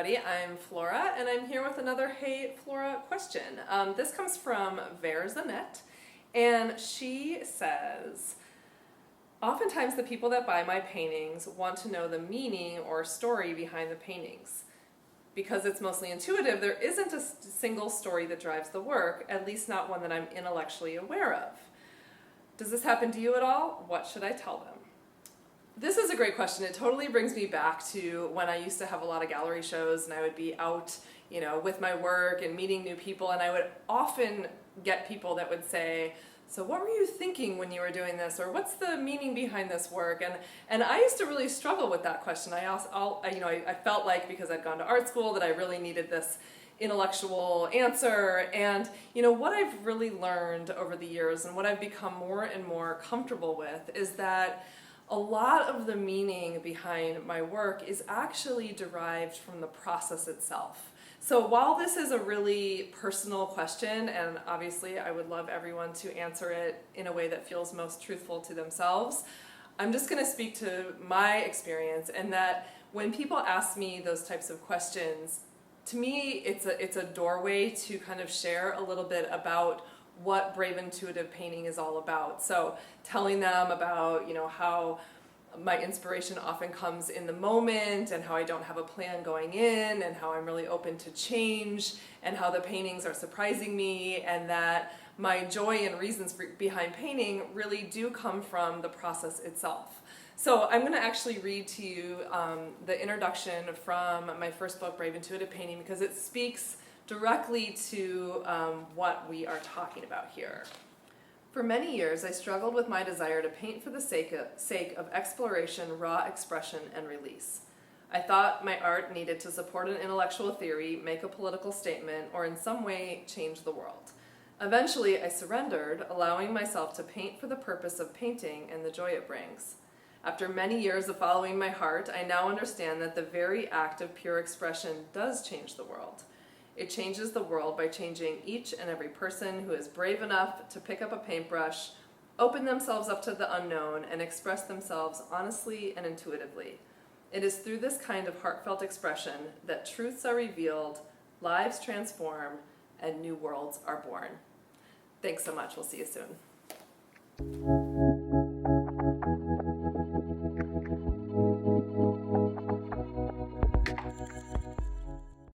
everybody. I'm Flora, and I'm here with another Hey Flora question. This comes from Verzanet, and she says, oftentimes the people that buy my paintings want to know the meaning or story behind the paintings. Because it's mostly intuitive, there isn't a single story that drives the work, at least not one that I'm intellectually aware of. Does this happen to you at all? What should I tell them? This is a great question. It totally brings me back to when I used to have a lot of gallery shows and I would be out, with my work and meeting new people, and I would often get people that would say, so what were you thinking when you were doing this, or what's the meaning behind this work? And I used to really struggle with that question. I felt like because I'd gone to art school that I really needed this intellectual answer, and what I've really learned over the years and what I've become more and more comfortable with is that a lot of the meaning behind my work is actually derived from the process itself. So while this is a really personal question, and obviously I would love everyone to answer it in a way that feels most truthful to themselves, I'm just going to speak to my experience, and that when people ask me those types of questions, to me it's a doorway to kind of share a little bit about what brave intuitive painting is all about. So telling them about how my inspiration often comes in the moment, and how I don't have a plan going in, and how I'm really open to change, and how the paintings are surprising me, and that my joy and reasons behind painting really do come from the process itself. So I'm going to actually read to you the introduction from my first book, Brave Intuitive Painting, because it speaks directly to what we are talking about here. For many years, I struggled with my desire to paint for the sake of exploration, raw expression, and release. I thought my art needed to support an intellectual theory, make a political statement, or in some way change the world. Eventually, I surrendered, allowing myself to paint for the purpose of painting and the joy it brings. After many years of following my heart, I now understand that the very act of pure expression does change the world. It changes the world by changing each and every person who is brave enough to pick up a paintbrush, open themselves up to the unknown, and express themselves honestly and intuitively. It is through this kind of heartfelt expression that truths are revealed, lives transform, and new worlds are born. Thanks so much. We'll see you soon.